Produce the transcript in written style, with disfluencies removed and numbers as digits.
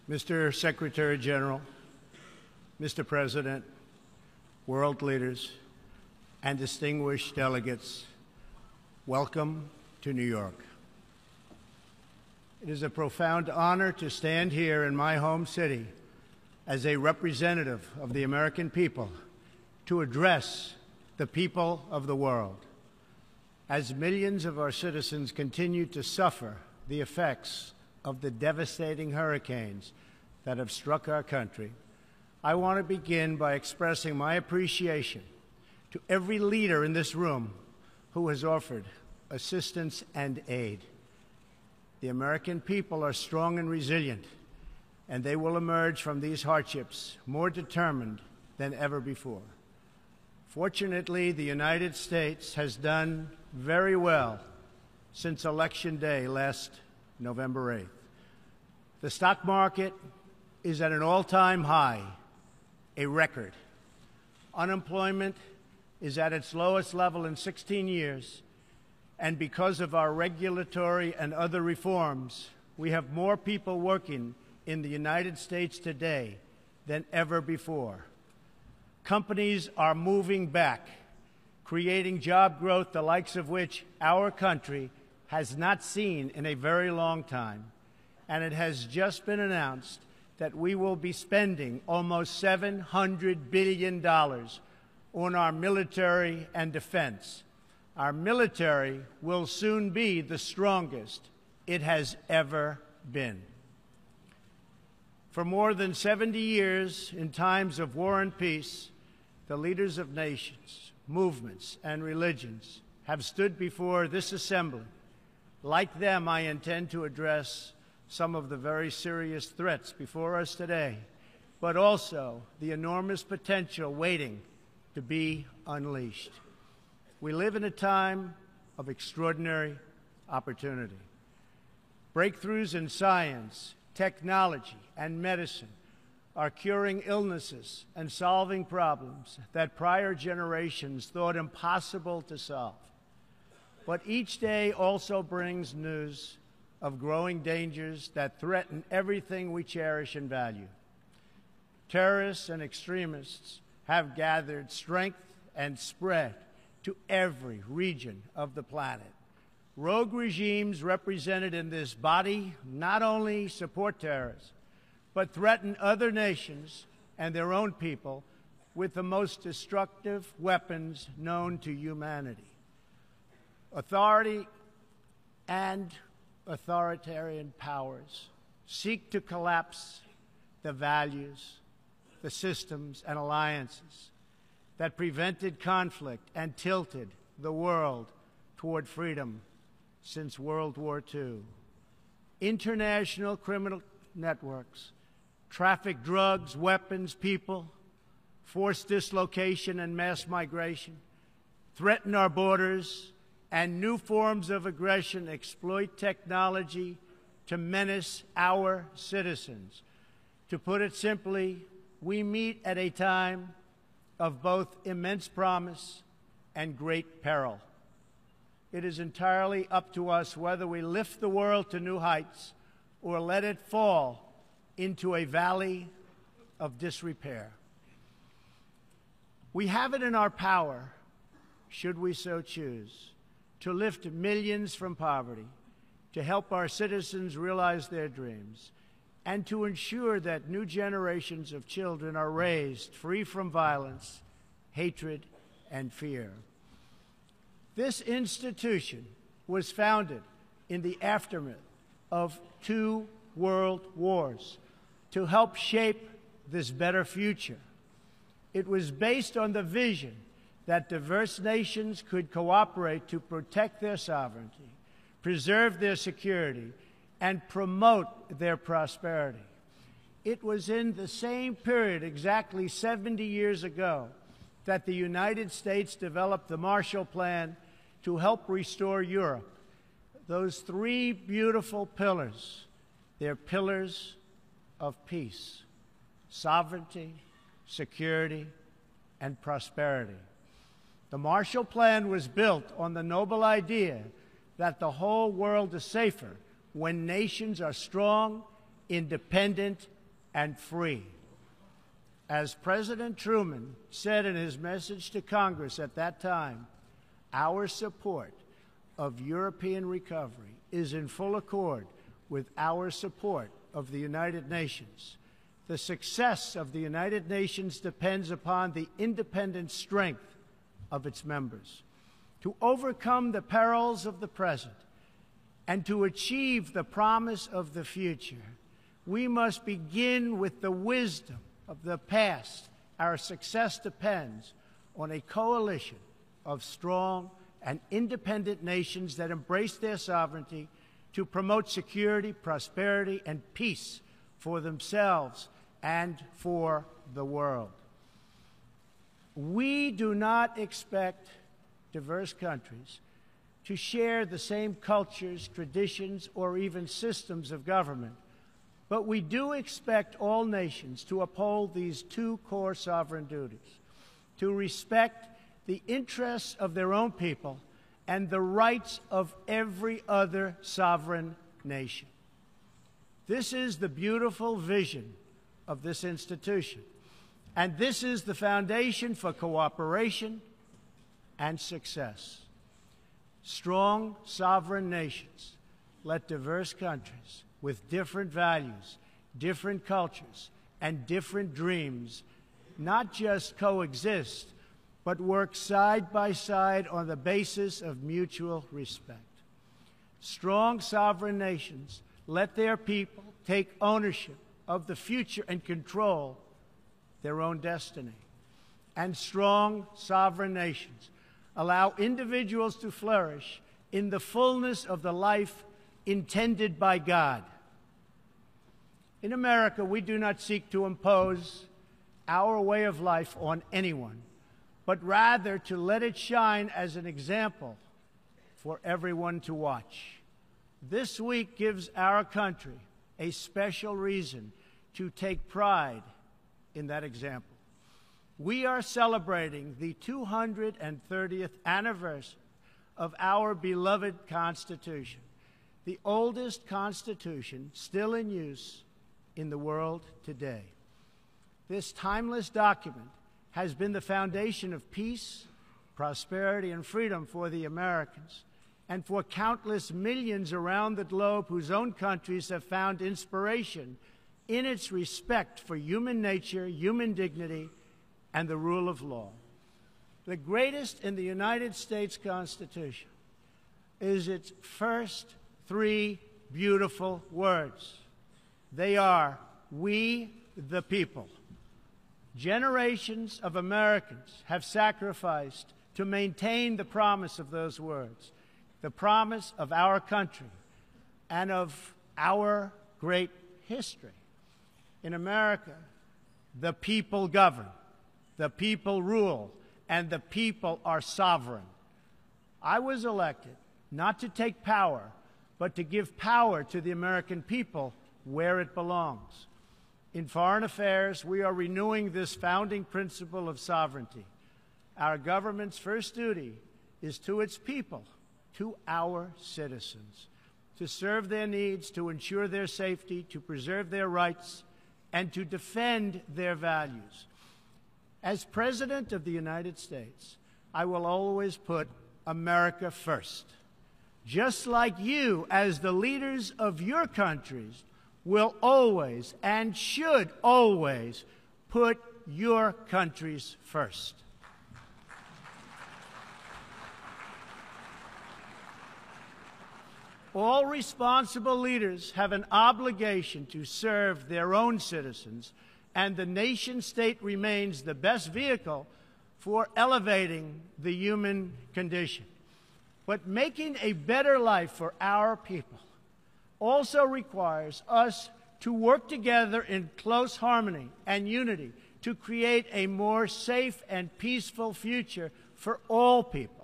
Mr. Secretary General, Mr. President, world leaders, and distinguished delegates, welcome to New York. It is a profound honor to stand here in my home city as a representative of the American people to address the people of the world. As millions of our citizens continue to suffer the effects of the devastating hurricanes that have struck our country, I want to begin by expressing my appreciation to every leader in this room who has offered assistance and aid. The American people are strong and resilient, and they will emerge from these hardships more determined than ever before. Fortunately, the United States has done very well since Election Day last November 8th. The stock market is at an all-time high, a record. Unemployment is at its lowest level in 16 years, and because of our regulatory and other reforms, we have more people working in the United States today than ever before. Companies are moving back, creating job growth the likes of which our country has not seen in a very long time. And it has just been announced that we will be spending almost $700 billion on our military and defense. Our military will soon be the strongest it has ever been. For more than 70 years, in times of war and peace, the leaders of nations, movements, and religions have stood before this assembly. Like them, I intend to address some of the very serious threats before us today, but also the enormous potential waiting to be unleashed. We live in a time of extraordinary opportunity. Breakthroughs in science, technology, and medicine are curing illnesses and solving problems that prior generations thought impossible to solve. But each day also brings news of growing dangers that threaten everything we cherish and value. Terrorists and extremists have gathered strength and spread to every region of the planet. Rogue regimes represented in this body not only support terrorists, but threaten other nations and their own people with the most destructive weapons known to humanity. Authority and authoritarian powers seek to collapse the values, the systems, and alliances that prevented conflict and tilted the world toward freedom since World War II. International criminal networks traffic drugs, weapons, people, force dislocation and mass migration, threaten our borders, and new forms of aggression exploit technology to menace our citizens. To put it simply, we meet at a time of both immense promise and great peril. It is entirely up to us whether we lift the world to new heights or let it fall into a valley of disrepair. We have it in our power, should we so choose, to lift millions from poverty, to help our citizens realize their dreams, and to ensure that new generations of children are raised free from violence, hatred, and fear. This institution was founded in the aftermath of 2 world wars to help shape this better future. It was based on the vision that diverse nations could cooperate to protect their sovereignty, preserve their security, and promote their prosperity. It was in the same period, exactly 70 years ago, that the United States developed the Marshall Plan to help restore Europe. Those 3 beautiful pillars, they're pillars of peace, sovereignty, security, and prosperity. The Marshall Plan was built on the noble idea that the whole world is safer when nations are strong, independent, and free. As President Truman said in his message to Congress at that time, our support of European recovery is in full accord with our support of the United Nations. The success of the United Nations depends upon the independent strength of its members. To overcome the perils of the present and to achieve the promise of the future, we must begin with the wisdom of the past. Our success depends on a coalition of strong and independent nations that embrace their sovereignty to promote security, prosperity, and peace for themselves and for the world. We do not expect diverse countries to share the same cultures, traditions, or even systems of government, but we do expect all nations to uphold these two core sovereign duties: to respect the interests of their own people and the rights of every other sovereign nation. This is the beautiful vision of this institution, and this is the foundation for cooperation and success. Strong sovereign nations let diverse countries with different values, different cultures, and different dreams not just coexist, but work side by side on the basis of mutual respect. Strong sovereign nations let their people take ownership of the future and control their own destiny. And strong sovereign nations allow individuals to flourish in the fullness of the life intended by God. In America, we do not seek to impose our way of life on anyone, but rather to let it shine as an example for everyone to watch. This week gives our country a special reason to take pride in that example. We are celebrating the 230th anniversary of our beloved Constitution, the oldest Constitution still in use in the world today. This timeless document has been the foundation of peace, prosperity, and freedom for the Americans and for countless millions around the globe whose own countries have found inspiration in its respect for human nature, human dignity, and the rule of law. The greatest in the United States Constitution is its first three beautiful words. They are, "We the people." Generations of Americans have sacrificed to maintain the promise of those words, the promise of our country and of our great history. In America, the people govern, the people rule, and the people are sovereign. I was elected not to take power, but to give power to the American people where it belongs. In foreign affairs, we are renewing this founding principle of sovereignty. Our government's first duty is to its people, to our citizens, to serve their needs, to ensure their safety, to preserve their rights, and to defend their values. As President of the United States, I will always put America first, just like you, as the leaders of your countries, will always and should always put your countries first. All responsible leaders have an obligation to serve their own citizens, and the nation-state remains the best vehicle for elevating the human condition. But making a better life for our people also requires us to work together in close harmony and unity to create a more safe and peaceful future for all people.